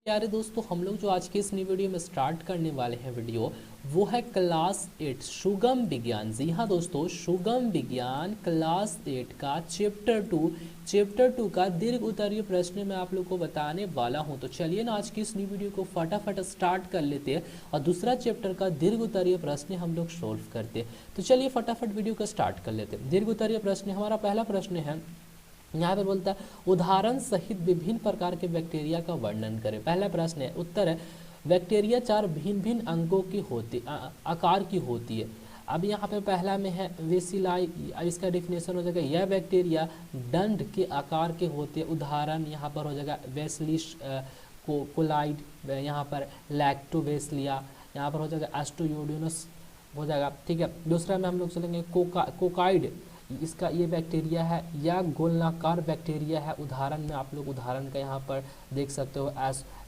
प्यारे दोस्तों, हम लोग जो आज के इस नई वीडियो में स्टार्ट करने वाले हैं वीडियो, वो है क्लास 8 सुगम विज्ञान। जी हाँ दोस्तों, सुगम विज्ञान क्लास 8 का चैप्टर 2 का दीर्घ उत्तरीय प्रश्न मैं आप लोग को बताने वाला हूं। तो चलिए ना आज की इस नई वीडियो को फटाफट स्टार्ट कर लेते हैं और दूसरा चैप्टर का दीर्घ उत्तरीय प्रश्न हम लोग सोल्व करते हैं। तो चलिए फटाफट वीडियो को स्टार्ट कर लेते हैं। दीर्घ उत्तरीय प्रश्न, हमारा पहला प्रश्न है, यहाँ पे बोलता है उदाहरण सहित विभिन्न प्रकार के बैक्टीरिया का वर्णन करें। पहला प्रश्न है, उत्तर है बैक्टीरिया 4 भिन्न भिन्न अंगों की आकार की होती है। अब यहाँ पे पहला में है वेसिलाई, इसका डिफिनेशन हो जाएगा यह बैक्टीरिया दंड के आकार के होते हैं। उदाहरण यहाँ पर हो जाएगा वेस्लिश कोलाइड, यहाँ पर लैक्टोवेस्लिया, यहाँ पर हो जाएगा एस्टोयोडिनस हो जाएगा। ठीक है, दूसरा में हम लोग चलेंगे कोकाइड, इसका ये बैक्टीरिया है या गोलनाकार बैक्टीरिया है। उदाहरण में आप लोग उदाहरण का यहाँ पर देख सकते हो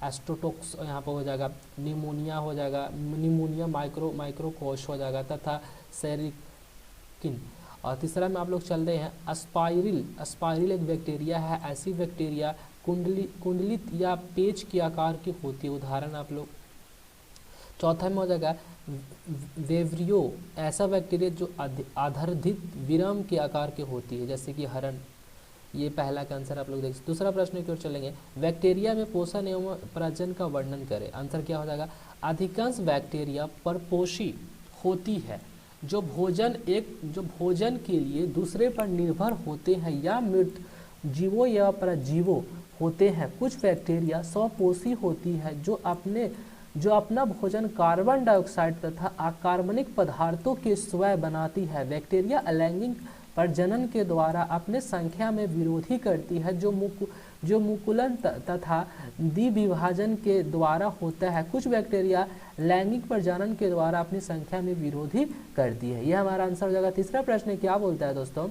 एस्टोटोक्स यहाँ पर हो जाएगा, निमोनिया हो जाएगा, निमोनिया माइक्रोकोश हो जाएगा तथा सेरिकिन। और तीसरा में आप लोग चल रहे हैं अस्पाइरिल एक बैक्टीरिया है, ऐसी बैक्टीरिया कुंडलित या पेच के आकार की होती है। उदाहरण आप लोग। चौथा में हो जाएगा वेवरियो, ऐसा बैक्टीरिया जो आधारधित विराम के आकार के होती है, जैसे कि हरण। ये पहला का आंसर आप लोग देख सकते। दूसरा प्रश्न की ओर चलेंगे, बैक्टीरिया में पोषण एवं प्रजनन का वर्णन करें। आंसर क्या हो जाएगा, अधिकांश बैक्टीरिया परपोषी होती है जो भोजन के लिए दूसरे पर निर्भर होते हैं या मृत जीवों या परजीवों होते हैं। कुछ बैक्टीरिया स्वपोषी होती है जो अपना भोजन कार्बन डाइऑक्साइड तथा अकार्बनिक पदार्थों के स्वयं बनाती है। बैक्टीरिया अलैंगिक प्रजनन के द्वारा अपने संख्या में विरोधी करती है जो मुकुलन तथा द्विविभाजन के द्वारा होता है। कुछ बैक्टीरिया लैंगिक प्रजनन के द्वारा अपनी संख्या में विरोधी करती है। यह हमारा आंसर हो जाएगा। तीसरा प्रश्न क्या बोलता है दोस्तों,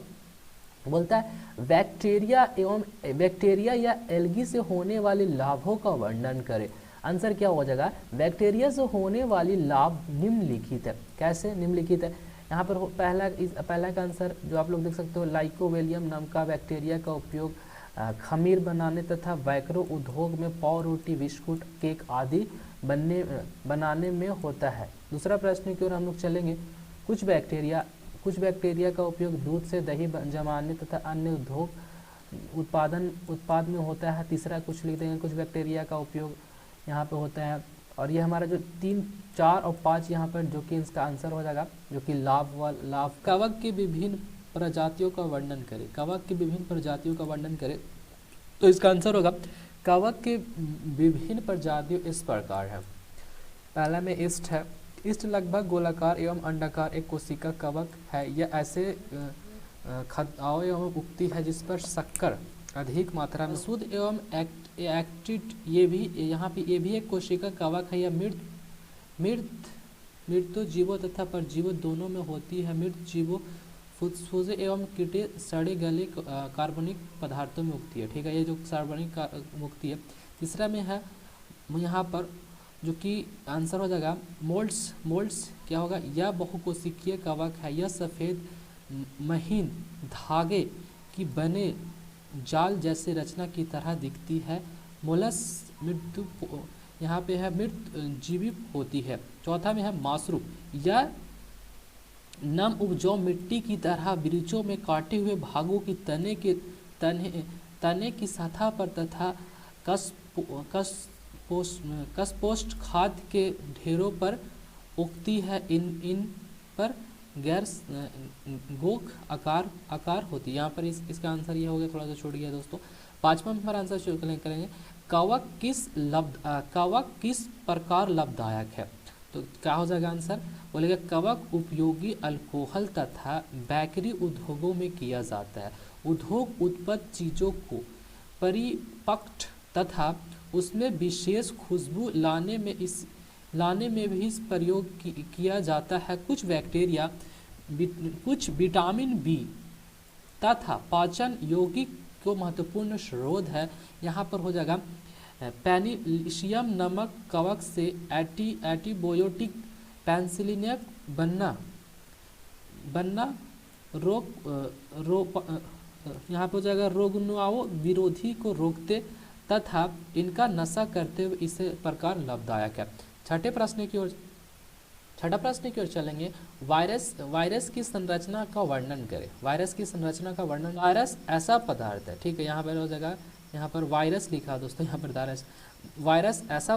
बोलता है बैक्टीरिया या एल्गी से होने वाले लाभों का वर्णन करें। आंसर क्या हो जाएगा, बैक्टीरिया से होने वाली लाभ निम्नलिखित है। कैसे निम्नलिखित है, यहाँ पर पहला का आंसर जो आप लोग देख सकते हो, लाइकोवेलियम नाम का बैक्टीरिया का उपयोग खमीर बनाने तथा बैकरो उद्योग में पाव, रोटी, बिस्कुट, केक आदि बनाने में होता है। दूसरा प्रश्न की ओर हम लोग चलेंगे, कुछ बैक्टीरिया का उपयोग दूध से दही जमाने तथा अन्य उत्पाद में होता है। तीसरा कुछ लिख देंगे, कुछ बैक्टीरिया का उपयोग यहाँ पे होता है। और ये हमारा जो 3, 4 और 5 यहाँ पर जो कि इसका आंसर हो जाएगा, जो कि लाभ। कवक की विभिन्न प्रजातियों का वर्णन करें। कवक की विभिन्न प्रजातियों का वर्णन करें तो इसका आंसर होगा, कवक के विभिन्न प्रजातियों इस प्रकार है। पहला में ईस्ट है। ईस्ट लगभग गोलाकार एवं अंडाकार एक कोशिका कवक है। यह ऐसे खद्याव एवं उगती है जिस पर शक्कर अधिक मात्रा में शुद्ध एवं एक्टिट, ये भी यहाँ पे ये भी एक कोशिका कवक है। यह मृत जीवों तथा परजीवों दोनों में होती है। मृत जीवों फुसफुसे एवं कीटे सड़े गले कार्बनिक पदार्थों में उगती है। ठीक है, ये जो कार्बनिक मुक्ति है। तीसरा में है यहाँ पर जो कि आंसर हो जाएगा मोल्ड्स क्या होगा, यह बहुकोशिकीय कवक है। यह सफ़ेद महीन धागे की बने जाल जैसे रचना की तरह दिखती है। मोलस यहाँ पे है मृत जीवी होती है। चौथा में है माशरूम, यह नम उपजाऊ मिट्टी की तरह वृक्षों में काटे हुए भागों की तने की सतह पर तथा कसपोस्ट खाद के ढेरों पर उगती है। इन पर गैर गोख आकार होती है। यहाँ पर इसका आंसर ये हो गया, थोड़ा सा छूट गया दोस्तों। पांचवा में हमारा आंसर शुरू करेंगे, कवक किस प्रकार लाभदायक है। तो क्या हो जाएगा आंसर, बोलेगा कवक उपयोगी अल्कोहल तथा बेकरी उद्योगों में किया जाता है। उद्योग उत्पन्न चीज़ों को परिपक्व तथा उसमें विशेष खुशबू लाने में भी इस प्रयोग किया जाता है। कुछ विटामिन बी तथा पाचन यौगिक को महत्वपूर्ण स्रोत है। यहाँ पर हो जाएगा पेनिसिलियम नामक कवक से एंटीबायोटिक पेनिसिलिन बनना यहाँ पर हो जाएगा रोगनुआओ विरोधी को रोकते तथा इनका नशा करते हुए इसे प्रकार लाभदायक है। छठे प्रश्न की ओर छठा प्रश्न की ओर चलेंगे। वायरस की संरचना का वर्णन करें। वायरस की संरचना का वर्णन। वायरस ऐसा पदार्थ है, ठीक है, यहाँ पर हो जाएगा, यहाँ पर वायरस लिखा दोस्तों, यहाँ पर वायरस ऐसा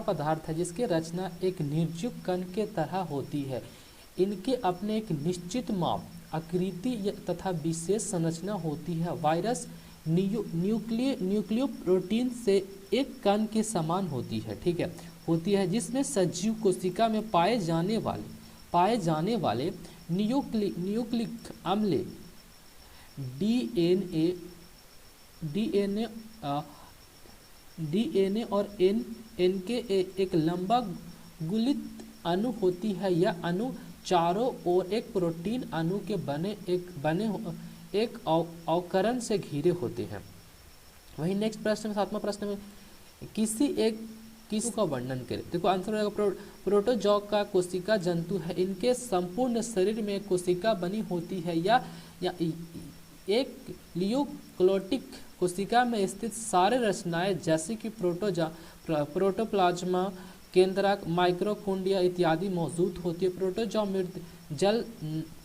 पदार्थ है जिसकी रचना एक निर्जीव कण के तरह होती है। इनके अपने एक निश्चित माप, आकृति तथा विशेष संरचना होती है। वायरस न्यूक्लियो प्रोटीन से एक कण के समान होती है, ठीक है, होती है, जिसमें सजीव कोशिका में पाए जाने वाले न्यूक्लिक अम्ल डीएनए और इनके एक लंबा गुलित अणु होती है। यह अणु चारों ओर एक प्रोटीन अणु के बने एक अवकरण से घिरे होते हैं। वही नेक्स्ट प्रश्न में, सातवां प्रश्न में, किसी का वर्णन करें। देखो आंसर हो जाएगा प्रोटोजोआ का कोशिका जंतु है। इनके संपूर्ण शरीर में कोशिका बनी होती है या एक लियोक्लोटिक कोशिका में स्थित सारे रचनाएं जैसे कि प्रोटोप्लाज्मा, केंद्रक, माइक्रोकुंडिया इत्यादि मौजूद होती है। प्रोटोजोआ जल,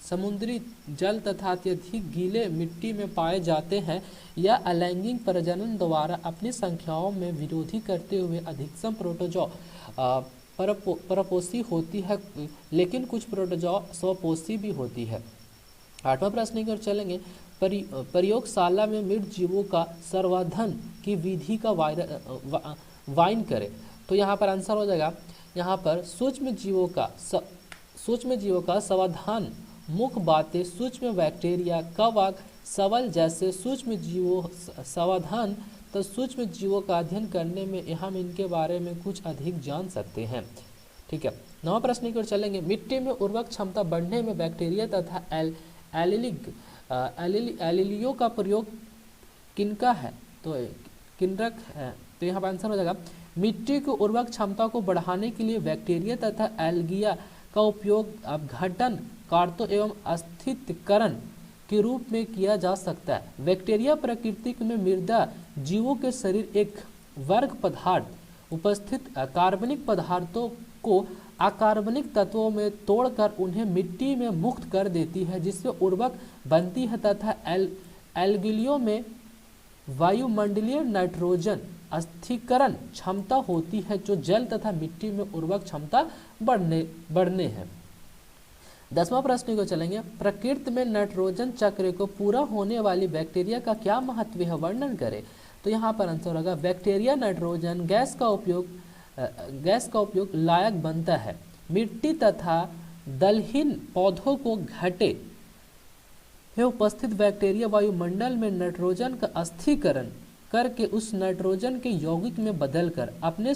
समुद्री जल तथा अत्यधिक गीले मिट्टी में पाए जाते हैं। या अलैंगिक प्रजनन द्वारा अपनी संख्याओं में वृद्धि करते हुए अधिकतम प्रोटोजोआ परपोषी होती है, लेकिन कुछ प्रोटोजोआ स्वपोषी भी होती है। आठवां प्रश्न की ओर चलेंगे। प्रयोगशाला में मृत जीवों का संवर्धन की विधि का वर्णन करें। तो यहाँ पर आंसर हो जाएगा, यहाँ पर सूक्ष्म जीवों का संवर्धन मुख्य बातें सूक्ष्म बैक्टीरिया, कवक, शवल जैसे सूक्ष्म जीवों संवर्धन तो सूक्ष्म जीवों का अध्ययन करने में हम इनके बारे में कुछ अधिक जान सकते हैं, ठीक है। नौवां प्रश्न की ओर चलेंगे। मिट्टी में उर्वरक क्षमता बढ़ने में बैक्टीरिया तथा एलिलियो का प्रयोग किनका है, तो किन्नरक है। तो यहाँ पर आंसर हो जाएगा, मिट्टी की उर्वरक क्षमता को बढ़ाने के लिए बैक्टीरिया तथा एल्गिया का उपयोग अपघटन कारकों एवं अस्थिरीकरण के रूप में किया जा सकता है। बैक्टीरिया प्रकृति में मृदा जीवों के शरीर एक वर्ग पदार्थ उपस्थित कार्बनिक पदार्थों को अकार्बनिक तत्वों में तोड़कर उन्हें मिट्टी में मुक्त कर देती है, जिससे उर्वरक बनती है तथा एल्गियों में वायुमंडलीय नाइट्रोजन अस्थिरीकरण क्षमता होती है, जो जल तथा मिट्टी में उर्वरक क्षमता बढ़ने हैं। 10वां प्रश्न को चलेंगे। प्रकृति में नाइट्रोजन चक्र को पूरा होने वाली बैक्टीरिया का क्या महत्व है, वर्णन करें। तो यहाँ पर आंसर होगा, बैक्टीरिया नाइट्रोजन गैस का उपयोग लायक बनता है। मिट्टी तथा दलहीन पौधों को घटे में उपस्थित बैक्टीरिया वायुमंडल में नाइट्रोजन का अस्थिरीकरण करके उस नाइट्रोजन के यौगिक में बदलकर अपने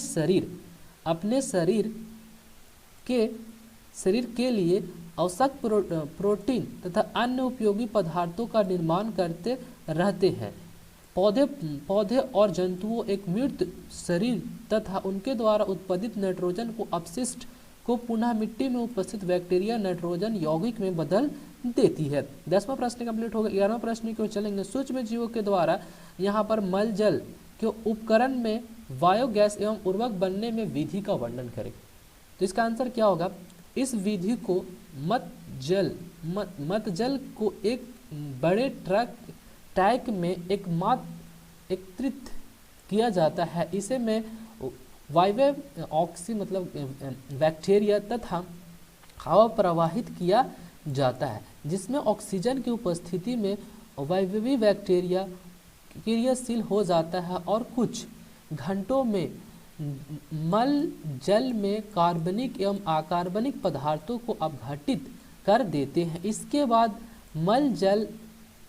शरीर के लिए आवश्यक प्रोटीन तथा अन्य उपयोगी पदार्थों का निर्माण करते रहते हैं। पौधे और जंतुओं एक मृत शरीर तथा उनके द्वारा उत्पादित नाइट्रोजन को अपशिष्ट को पुनः मिट्टी में उपस्थित बैक्टीरिया नाइट्रोजन यौगिक में बदल देती है। 10वां प्रश्न कंप्लीट हो गया। 11वां प्रश्न की ओर चलेंगे। सूक्ष्म जीवों के द्वारा यहाँ पर मल जल के उपकरण में बायोगैस एवं उर्वरक बनने में विधि का वर्णन करें। तो इसका आंसर क्या होगा, इस विधि को मत जल को एक बड़े टैंक में एकत्रित किया जाता है। इसे में वायव्य ऑक्सी मतलब बैक्टीरिया तथा हवा प्रवाहित किया जाता है, जिसमें ऑक्सीजन की उपस्थिति में वायवीय बैक्टीरिया क्रियाशील हो जाता है और कुछ घंटों में मल जल में कार्बनिक एवं अकार्बनिक पदार्थों को अपघटित कर देते हैं। इसके बाद मल जल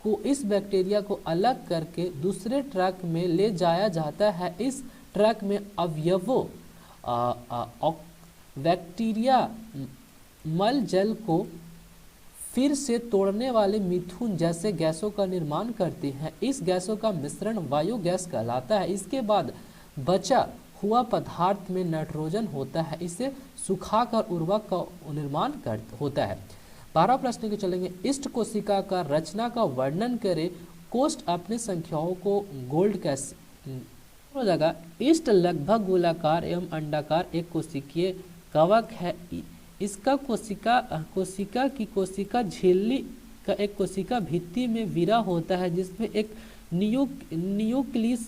को इस बैक्टीरिया को अलग करके दूसरे ट्रक में ले जाया जाता है। इस ट्रक में अवयवों बैक्टीरिया मल जल को फिर से तोड़ने वाले मिथुन जैसे गैसों का निर्माण करते हैं। इस गैसों का मिश्रण बायोगैस कहलाता है। इसके बाद बचा हुआ पदार्थ में नाइट्रोजन होता है, इसे सुखाकर उर्वरक का निर्माण होता है। 12 प्रश्न के चलेंगे। इष्ट कोशिका का रचना का वर्णन करें। कोष्ठ अपने संख्याओं को हो जाएगा। इष्ट लगभग गोलाकार एवं अंडाकार एक कोशिकीय कवक है। इसका कोशिका की कोशिका झिल्ली का एक कोशिका भित्ति में विरा होता है, जिसमें एक न्यूक्लियस,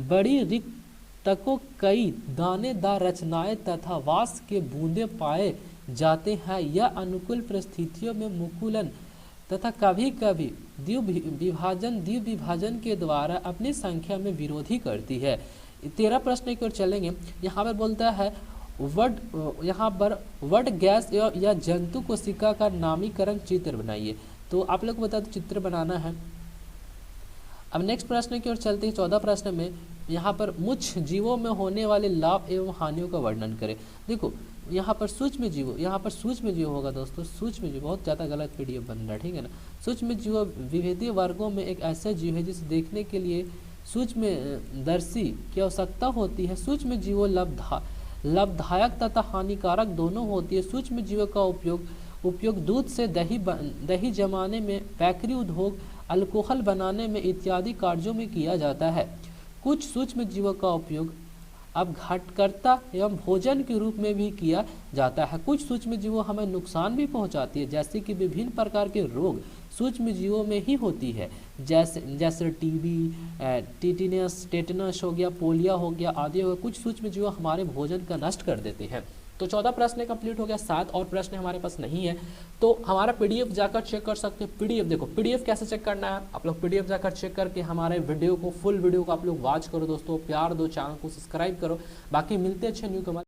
बड़ी रिक्तकों, कई दानेदार रचनाएं तथा वाष्प के बूंदे पाए जाते हैं। यह अनुकूल परिस्थितियों में मुकुलन तथा कभी कभी द्विविभाजन के द्वारा अपनी संख्या में विरोधी करती है। 13 प्रश्न की ओर चलेंगे। यहाँ पर बोलता है यहाँ पर वड गैस या जंतु कोशिका का नामीकरण चित्र बनाइए। तो आप लोग को बता दो चित्र बनाना है। अब नेक्स्ट प्रश्न की ओर चलते हैं। 14 प्रश्न में यहाँ पर मुख्य जीवों में होने वाले लाभ एवं हानियों का वर्णन करें। देखो यहाँ पर सूक्ष्म जीव होगा दोस्तों, सूक्ष्म जीव, बहुत ज़्यादा गलत पीडीएफ बन रहा है, ठीक है ना। सूक्ष्म जीव विविधीय वर्गों में एक ऐसा जीव है जिसे देखने के लिए सूक्ष्मदर्शी की आवश्यकता होती है। सूक्ष्म जीवों लाभदायक तथा हानिकारक दोनों होती है। सूक्ष्म जीवों का उपयोग दूध से दही जमाने में, बेकरी उद्योग, अल्कोहल बनाने में इत्यादि कार्यों में किया जाता है। कुछ सूक्ष्म जीवों का उपयोग अपघातकर्ता एवं भोजन के रूप में भी किया जाता है। कुछ सूक्ष्म जीवों हमें नुकसान भी पहुंचाती है, जैसे कि विभिन्न प्रकार के रोग सूक्ष्म जीवों में ही होती है, जैसे टीबी, टेटनस हो गया, पोलियो हो गया आदि हो गया। कुछ सूक्ष्म जीव हमारे भोजन का नष्ट कर देते हैं। तो 14 प्रश्न कंप्लीट हो गया। 7 और प्रश्न हमारे पास नहीं है, तो हमारा पीडीएफ जाकर चेक कर सकते हैं। पीडीएफ देखो, पीडीएफ कैसे चेक करना है, आप लोग पीडीएफ जाकर चेक करके हमारे वीडियो को, फुल वीडियो को आप लोग वॉच करो दोस्तों, प्यार दो, चैनल को सब्सक्राइब करो। बाकी मिलते अच्छे न्यू कमाल।